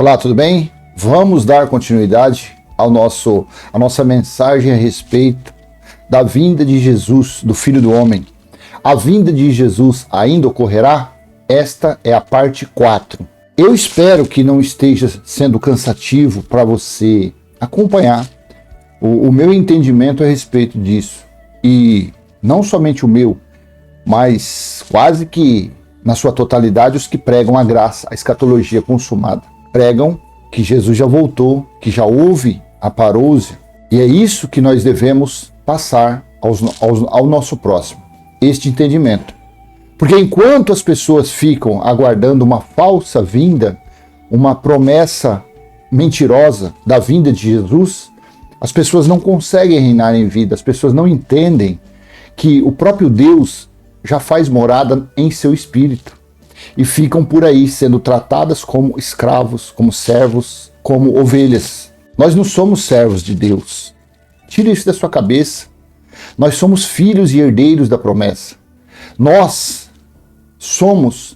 Olá, tudo bem? Vamos dar continuidade à nossa mensagem a respeito da vinda de Jesus, do Filho do Homem. A vinda de Jesus ainda ocorrerá? Esta é a parte 4. Eu espero que não esteja sendo cansativo para você acompanhar o meu entendimento a respeito disso. E não somente o meu, mas quase que na sua totalidade os que pregam a graça, a escatologia consumada. Pregam que Jesus já voltou, que já houve a parousia, e é isso que nós devemos passar ao nosso próximo, este entendimento. Porque enquanto as pessoas ficam aguardando uma falsa vinda, uma promessa mentirosa da vinda de Jesus, as pessoas não conseguem reinar em vida, as pessoas não entendem que o próprio Deus já faz morada em seu espírito. E ficam por aí sendo tratadas como escravos, como servos, como ovelhas. Nós não somos servos de Deus. Tire isso da sua cabeça. Nós somos filhos e herdeiros da promessa. Nós somos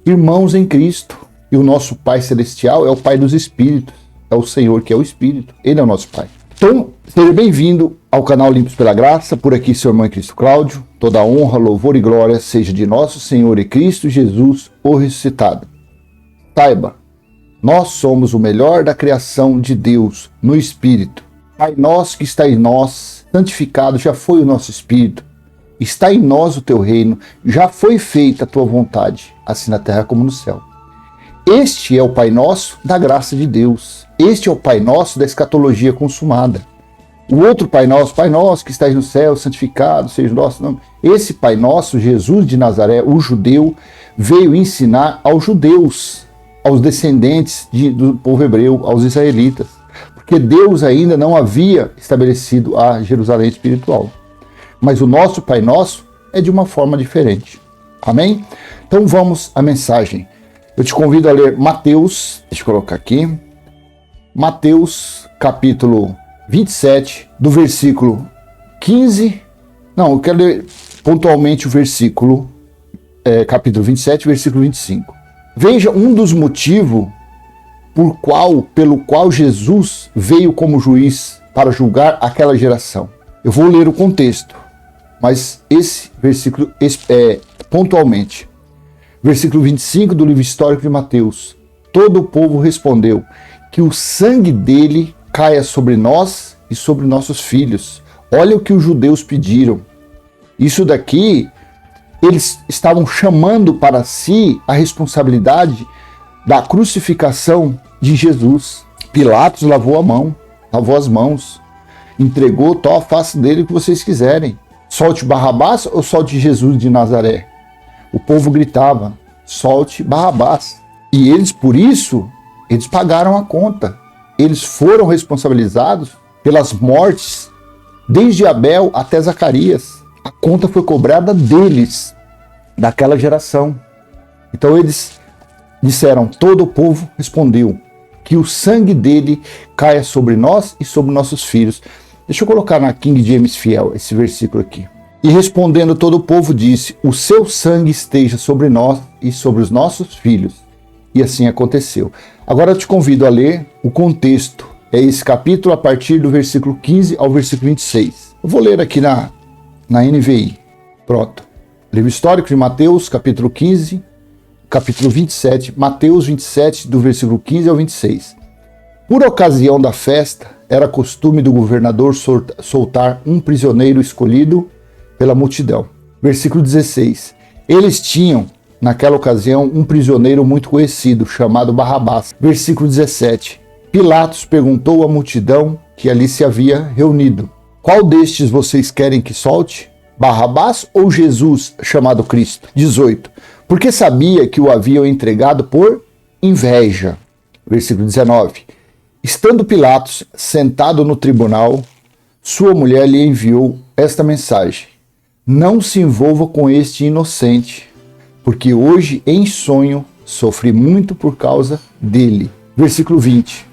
irmãos em Cristo. E o nosso Pai Celestial é o Pai dos Espíritos. É o Senhor que é o Espírito. Ele é o nosso Pai. Então, seja bem-vindo ao canal Limpos pela Graça. Por aqui, seu irmão em Cristo Cláudio. Toda honra, louvor e glória seja de nosso Senhor e Cristo Jesus, o ressuscitado. Saiba, nós somos o melhor da criação de Deus no Espírito. Pai nosso que está em nós, santificado já foi o nosso Espírito. Está em nós o teu reino, já foi feita a tua vontade, assim na terra como no céu. Este é o Pai Nosso da graça de Deus. Este é o Pai Nosso da escatologia consumada. O outro Pai Nosso que estás no céu, santificado seja o nosso nome. Esse Pai Nosso, Jesus de Nazaré, o judeu, veio ensinar aos judeus, aos descendentes do povo hebreu, aos israelitas. Porque Deus ainda não havia estabelecido a Jerusalém espiritual. Mas o nosso Pai Nosso é de uma forma diferente. Amém? Então vamos à mensagem. Eu te convido a ler Mateus, deixa eu colocar aqui, Mateus capítulo 27, do versículo 15, não, eu quero ler pontualmente o versículo, capítulo 27, versículo 25. Veja um dos motivos pelo qual Jesus veio como juiz para julgar aquela geração. Eu vou ler o contexto, mas esse versículo pontualmente. Versículo 25 do livro histórico de Mateus. Todo o povo respondeu que o sangue dele caia sobre nós e sobre nossos filhos. Olha o que os judeus pediram. Isso daqui, eles estavam chamando para si a responsabilidade da crucificação de Jesus. Pilatos lavou as mãos, entregou, a face dele o que vocês quiserem. Solte Barrabás ou solte Jesus de Nazaré? O povo gritava, solte Barrabás. E eles, por isso, eles pagaram a conta. Eles foram responsabilizados pelas mortes, desde Abel até Zacarias. A conta foi cobrada deles, daquela geração. Então eles disseram, todo o povo respondeu, que o sangue dele caia sobre nós e sobre nossos filhos. Deixa eu colocar na King James Fiel esse versículo aqui. E respondendo todo o povo disse, o seu sangue esteja sobre nós e sobre os nossos filhos. E assim aconteceu. Agora eu te convido a ler o contexto. É esse capítulo a partir do versículo 15 ao versículo 26. Eu vou ler aqui na NVI. Pronto. Livro histórico de Mateus, capítulo 15, capítulo 27. Mateus 27, do versículo 15 ao 26. Por ocasião da festa, era costume do governador soltar um prisioneiro escolhido pela multidão. Versículo 16. Eles tinham, naquela ocasião, um prisioneiro muito conhecido, chamado Barrabás. Versículo 17. Pilatos perguntou à multidão que ali se havia reunido, qual destes vocês querem que solte? Barrabás ou Jesus, chamado Cristo? 18. Porque sabia que o haviam entregado por inveja. Versículo 19. Estando Pilatos sentado no tribunal, sua mulher lhe enviou esta mensagem: não se envolva com este inocente, porque hoje em sonho sofri muito por causa dele. Versículo 20.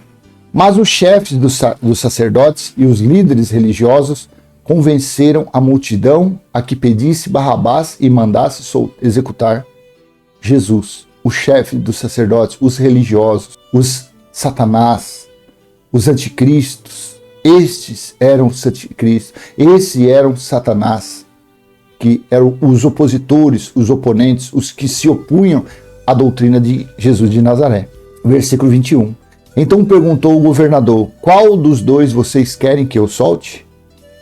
Mas os chefes dos sacerdotes e os líderes religiosos convenceram a multidão a que pedisse Barrabás e mandasse executar Jesus. O chefe dos sacerdotes, os religiosos, os Satanás, os anticristos. Estes eram os anticristos, esses eram Satanás, que eram os opositores, os oponentes, os que se opunham à doutrina de Jesus de Nazaré. Versículo 21. Então perguntou o governador: qual dos dois vocês querem que eu solte?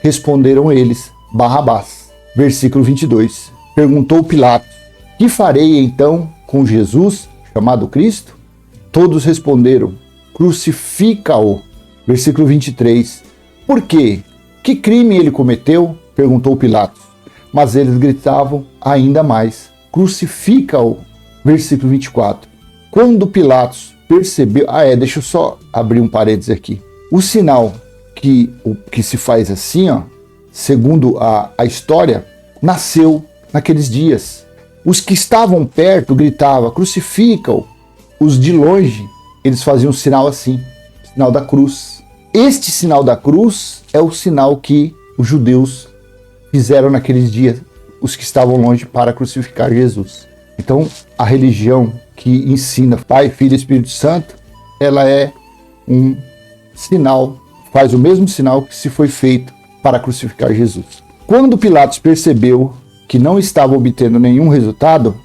Responderam eles: Barrabás. Versículo 22. Perguntou Pilatos: que farei então com Jesus, chamado Cristo? Todos responderam: crucifica-o. Versículo 23. Por quê? Que crime ele cometeu? Perguntou Pilatos. Mas eles gritavam ainda mais: crucifica-o. Versículo 24. Quando Pilatos percebeu... deixa eu só abrir um parênteses aqui. O sinal que se faz assim, ó, segundo a história, nasceu naqueles dias. Os que estavam perto gritavam: crucifica-o. Os de longe, eles faziam um sinal assim, sinal da cruz. Este sinal da cruz é o sinal que os judeus fizeram naqueles dias, os que estavam longe, para crucificar Jesus. Então, a religião que ensina Pai, Filho e Espírito Santo, ela é um sinal, faz o mesmo sinal que se foi feito para crucificar Jesus. Quando Pilatos percebeu que não estava obtendo nenhum resultado,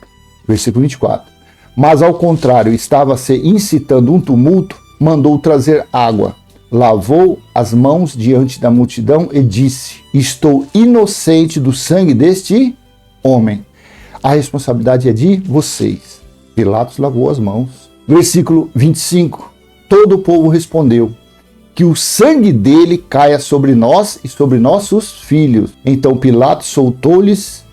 versículo 24, mas ao contrário estava se incitando um tumulto, mandou trazer água, lavou as mãos diante da multidão e disse: estou inocente do sangue deste homem. A responsabilidade é de vocês. Pilatos lavou as mãos. Versículo 25. Todo o povo respondeu: que o sangue dele caia sobre nós e sobre nossos filhos. Então Pilatos soltou-lhes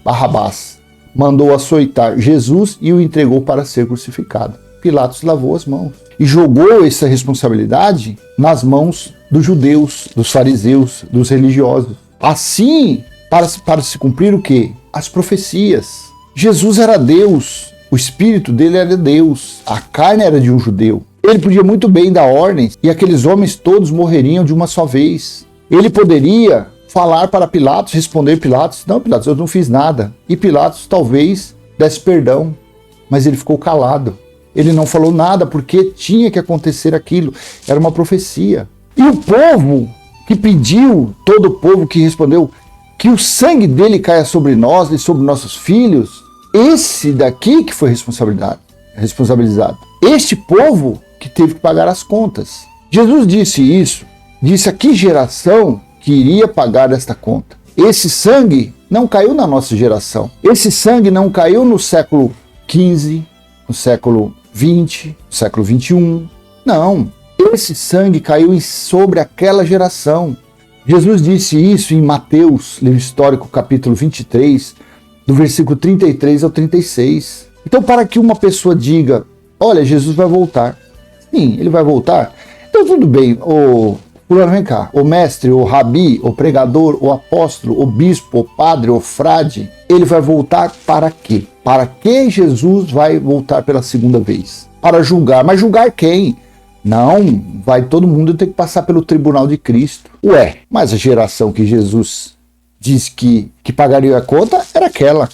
Barrabás. Mandou açoitar Jesus e o entregou para ser crucificado. Pilatos lavou as mãos e jogou essa responsabilidade nas mãos dos judeus, dos fariseus, dos religiosos. Assim, para se cumprir o quê? As profecias. Jesus era Deus, o espírito dele era Deus, a carne era de um judeu. Ele podia muito bem dar ordens e aqueles homens todos morreriam de uma só vez. Ele poderia falar para Pilatos, responder Pilatos: não, Pilatos, eu não fiz nada. E Pilatos talvez desse perdão, mas ele ficou calado. Ele não falou nada porque tinha que acontecer aquilo. Era uma profecia. E o povo que pediu, todo o povo que respondeu que o sangue dele caia sobre nós e sobre nossos filhos, esse daqui que foi responsabilizado. Este povo que teve que pagar as contas. Jesus disse isso, disse a que geração que iria pagar esta conta. Esse sangue não caiu na nossa geração. Esse sangue não caiu no século XV, no século XX, no século XXI. Não. Esse sangue caiu sobre aquela geração. Jesus disse isso em Mateus, livro histórico, capítulo 23, do versículo 33 ao 36. Então, para que uma pessoa diga: olha, Jesus vai voltar. Sim, ele vai voltar. Então, tudo bem, fulano, vem cá, o mestre, o rabi, o pregador, o apóstolo, o bispo, o padre, o frade, ele vai voltar para quê? Para que Jesus vai voltar pela segunda vez? Para julgar. Mas julgar quem? Não, vai todo mundo ter que passar pelo tribunal de Cristo. Ué, mas a geração que Jesus disse que pagaria a conta era aquela.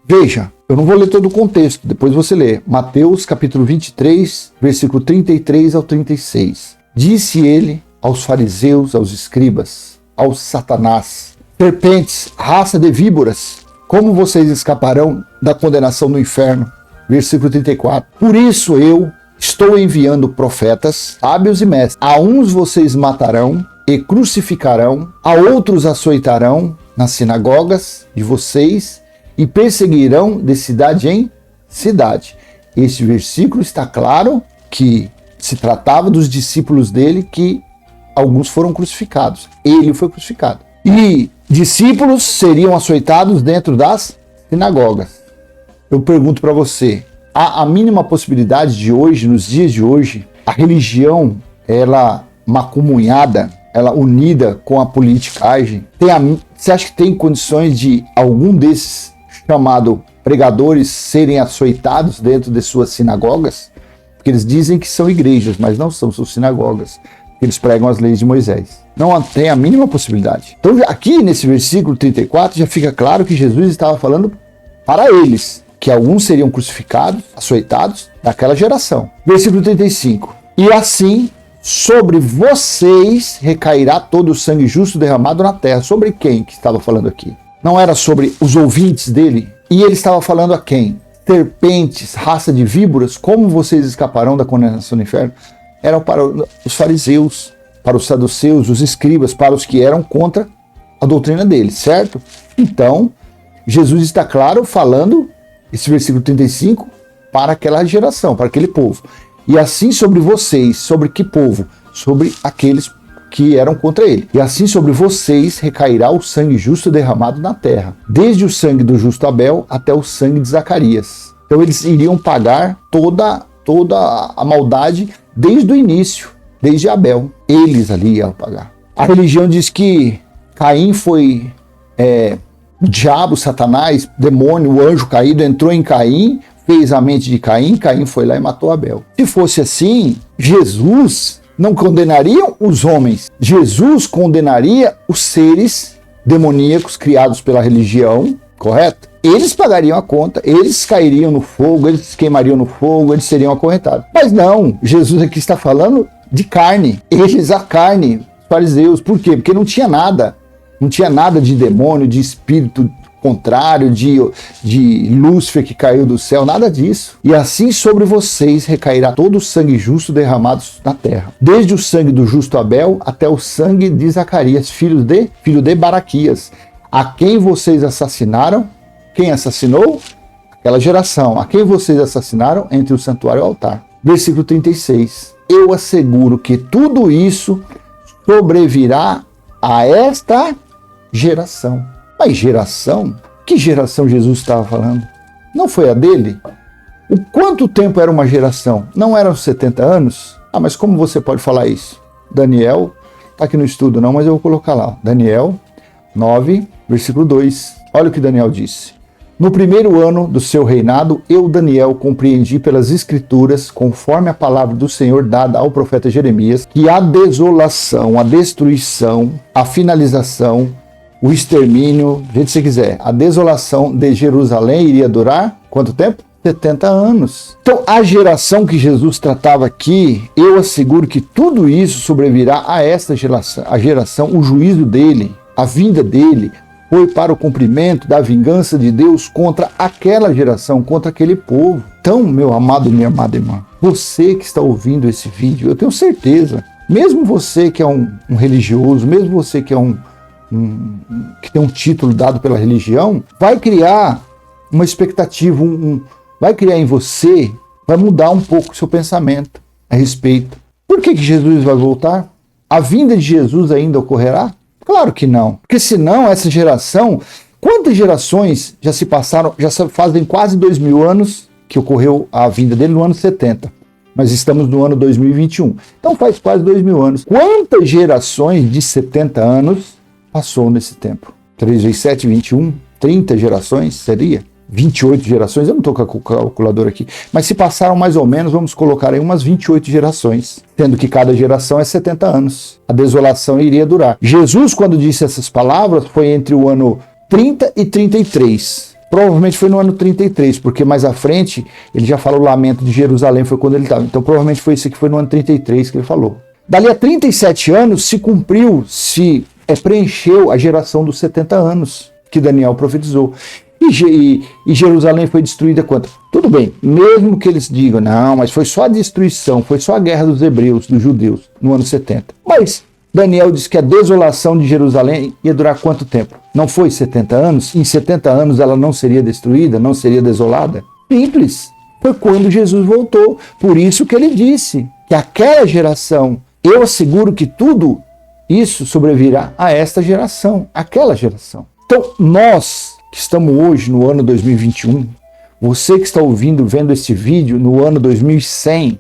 Veja, eu não vou ler todo o contexto, depois você lê. Mateus capítulo 23, versículo 33 ao 36. Disse ele aos fariseus, aos escribas, aos Satanás: serpentes, raça de víboras, como vocês escaparão da condenação do inferno? Versículo 34. Por isso eu estou enviando profetas, sábios e mestres. A uns vocês matarão e crucificarão, a outros açoitarão nas sinagogas de vocês e perseguirão de cidade em cidade. Este versículo está claro que se tratava dos discípulos dele, que alguns foram crucificados. Ele foi crucificado. E discípulos seriam açoitados dentro das sinagogas. Eu pergunto para você, há a mínima possibilidade de hoje, nos dias de hoje, a religião, ela macumunhada, ela unida com a politicagem, você acha que tem condições de algum desses chamados pregadores serem açoitados dentro de suas sinagogas? Porque eles dizem que são igrejas, mas não são sinagogas. Eles pregam as leis de Moisés. Não tem a mínima possibilidade. Então aqui nesse versículo 34 já fica claro que Jesus estava falando para eles, que alguns seriam crucificados, açoitados, daquela geração. Versículo 35. E assim, sobre vocês recairá todo o sangue justo derramado na terra. Sobre quem que estava falando aqui? Não era sobre os ouvintes dele? E ele estava falando a quem? Serpentes, raça de víboras, como vocês escaparão da condenação do inferno? Eram para os fariseus, para os saduceus, os escribas, para os que eram contra a doutrina dele, certo? Então, Jesus está claro falando, esse versículo 35, para aquela geração, para aquele povo. E assim sobre vocês, sobre que povo? Sobre aqueles que eram contra ele. E assim sobre vocês recairá o sangue justo derramado na terra, desde o sangue do justo Abel até o sangue de Zacarias. Então eles iriam pagar toda a maldade desde o início, desde Abel. Eles ali iam pagar. A religião diz que Caim foi o diabo, Satanás, demônio, o anjo caído entrou em Caim, fez a mente de Caim, Caim foi lá e matou Abel. Se fosse assim, Jesus não condenaria os homens, Jesus condenaria os seres demoníacos criados pela religião, correto? Eles pagariam a conta, eles cairiam no fogo, eles queimariam no fogo, eles seriam acorrentados. Mas não, Jesus aqui está falando de carne, eles a carne, os fariseus. Por quê? Porque não tinha nada de demônio, de espírito contrário, de Lúcifer que caiu do céu, nada disso. E assim sobre vocês recairá todo o sangue justo derramado na terra, desde o sangue do justo Abel até o sangue de Zacarias, filho de Baraquias, a quem vocês assassinaram. Quem assassinou? Aquela geração. A quem vocês assassinaram entre o santuário e o altar. Versículo 36. Eu asseguro que tudo isso sobrevirá a esta geração. Mas geração? Que geração Jesus estava falando? Não foi a dele? O quanto tempo era uma geração? Não eram 70 anos? Ah, mas como você pode falar isso? Daniel, está aqui no estudo não, mas eu vou colocar lá. Daniel 9, versículo 2. Olha o que Daniel disse. No primeiro ano do seu reinado, eu, Daniel, compreendi pelas escrituras, conforme a palavra do Senhor dada ao profeta Jeremias, que a desolação, a destruição, a finalização, o extermínio, do jeito que você quiser, a desolação de Jerusalém iria durar quanto tempo? 70 anos. Então, a geração que Jesus tratava aqui, eu asseguro que tudo isso sobrevirá a esta geração, o juízo dele, a vinda dele, foi para o cumprimento da vingança de Deus contra aquela geração, contra aquele povo. Então, meu amado e minha amada irmã, você que está ouvindo esse vídeo, eu tenho certeza, mesmo você que é um religioso, mesmo você que é que tem um título dado pela religião, vai criar uma expectativa, vai criar em você, vai mudar um pouco o seu pensamento a respeito. Por que Jesus vai voltar? A vinda de Jesus ainda ocorrerá? Claro que não, porque senão essa geração, quantas gerações já se passaram, já fazem quase 2000 anos que ocorreu a vinda dele no ano 70, mas estamos no ano 2021, então faz quase 2000 anos. Quantas gerações de 70 anos passou nesse tempo? 3 vezes 7, 21, 30 gerações seria? 28 gerações, eu não estou com a calculadora aqui, mas se passaram mais ou menos, vamos colocar aí umas 28 gerações, sendo que cada geração é 70 anos. A desolação iria durar. Jesus, quando disse essas palavras, foi entre o ano 30 e 33. Provavelmente foi no ano 33, porque mais à frente ele já fala o lamento de Jerusalém, foi quando ele estava. Então provavelmente foi isso que foi no ano 33 que ele falou. Dali a 37 anos se cumpriu, preencheu a geração dos 70 anos que Daniel profetizou. E Jerusalém foi destruída quanto? Tudo bem, mesmo que eles digam, não, mas foi só a destruição, foi só a guerra dos hebreus, dos judeus, no ano 70. Mas Daniel diz que a desolação de Jerusalém ia durar quanto tempo? Não foi 70 anos? Em 70 anos ela não seria destruída, não seria desolada? Simples. Foi quando Jesus voltou. Por isso que ele disse que aquela geração, eu asseguro que tudo isso sobrevirá a esta geração, aquela geração. Então, nós que estamos hoje no ano 2021, você que está vendo esse vídeo no ano 2100,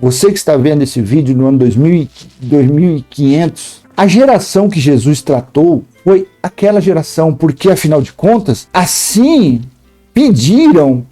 você que está vendo esse vídeo no ano 2500, a geração que Jesus tratou foi aquela geração, porque afinal de contas, assim pediram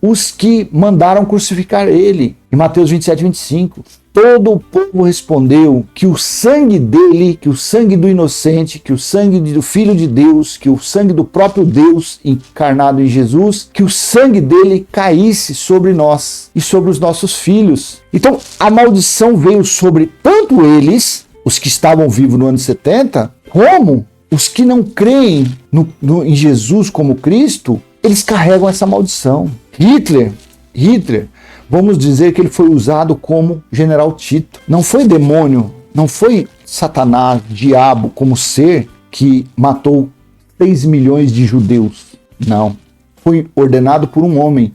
os que mandaram crucificar ele. Em Mateus 27, 25. todo o povo respondeu que o sangue dele, que o sangue do inocente, que o sangue do Filho de Deus, que o sangue do próprio Deus encarnado em Jesus, que o sangue dele caísse sobre nós e sobre os nossos filhos. Então a maldição veio sobre tanto eles, os que estavam vivos no ano 70, como os que não creem em Jesus como Cristo, eles carregam essa maldição. Hitler, vamos dizer que ele foi usado como General Tito. Não foi demônio, não foi Satanás, diabo, como ser que matou 6 milhões de judeus. Não. Foi ordenado por um homem,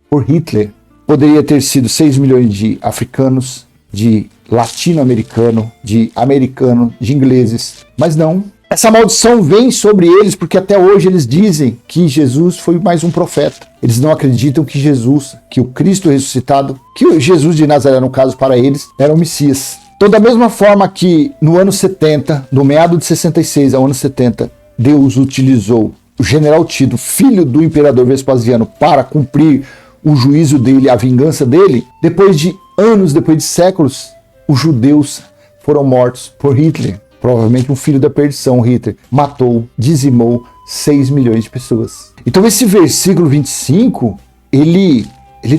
por Hitler. Poderia ter sido 6 milhões de africanos, de latino-americano, de americano, de ingleses. Mas não. Essa maldição vem sobre eles porque até hoje eles dizem que Jesus foi mais um profeta. Eles não acreditam que Jesus, que o Cristo ressuscitado, que o Jesus de Nazaré, no caso para eles, era o Messias. Então, da mesma forma que no ano 70, no meado de 66 ao ano 70, Deus utilizou o general Tito, filho do imperador Vespasiano, para cumprir o juízo dele, a vingança dele, depois de anos, depois de séculos, os judeus foram mortos por Hitler. Provavelmente um filho da perdição, Hitler, matou, dizimou 6 milhões de pessoas. Então esse versículo 25, ele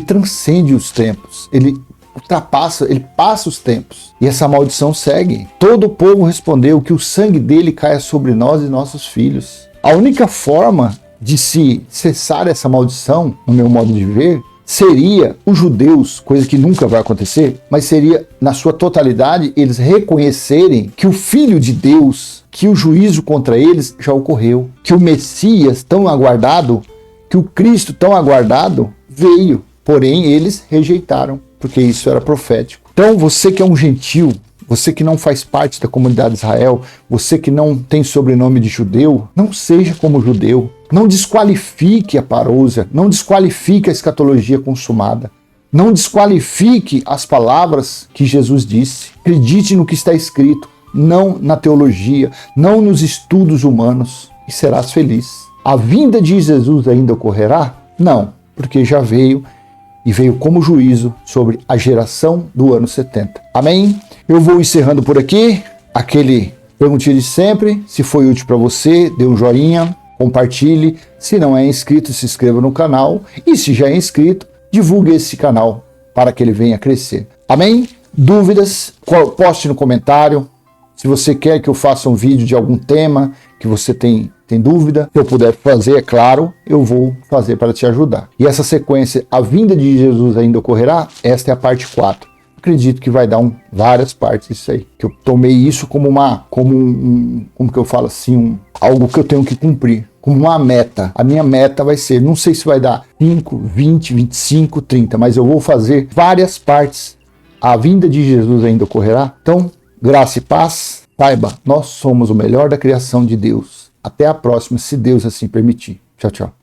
transcende os tempos, ele ultrapassa, ele passa os tempos. E essa maldição segue. Todo o povo respondeu que o sangue dele caia sobre nós e nossos filhos. A única forma de se cessar essa maldição, no meu modo de ver, seria os judeus, coisa que nunca vai acontecer, mas seria, na sua totalidade, eles reconhecerem que o Filho de Deus, que o juízo contra eles já ocorreu, que o Messias tão aguardado, que o Cristo tão aguardado veio, porém eles rejeitaram, porque isso era profético. Então você que é um gentil, você que não faz parte da comunidade de Israel, você que não tem sobrenome de judeu, não seja como judeu. Não desqualifique a parousia, não desqualifique a escatologia consumada. Não desqualifique as palavras que Jesus disse. Acredite no que está escrito, não na teologia, não nos estudos humanos, e serás feliz. A vinda de Jesus ainda ocorrerá? Não, porque já veio e veio como juízo sobre a geração do ano 70. Amém? Eu vou encerrando por aqui. Aquele perguntinha de sempre. Se foi útil para você, dê um joinha, compartilhe. Se não é inscrito, se inscreva no canal. E se já é inscrito, divulgue esse canal para que ele venha crescer. Amém? Dúvidas? Poste no comentário. Se você quer que eu faça um vídeo de algum tema que você tem dúvida, se eu puder fazer, é claro, eu vou fazer para te ajudar. E essa sequência, a vinda de Jesus ainda ocorrerá? Esta é a parte 4. Acredito que vai dar várias partes isso aí. Que eu tomei isso como como que eu falo assim, algo que eu tenho que cumprir, como uma meta. A minha meta vai ser, não sei se vai dar 5, 20, 25, 30, mas eu vou fazer várias partes. A vinda de Jesus ainda ocorrerá? Então, graça e paz. Saiba, nós somos o melhor da criação de Deus. Até a próxima, se Deus assim permitir. Tchau, tchau.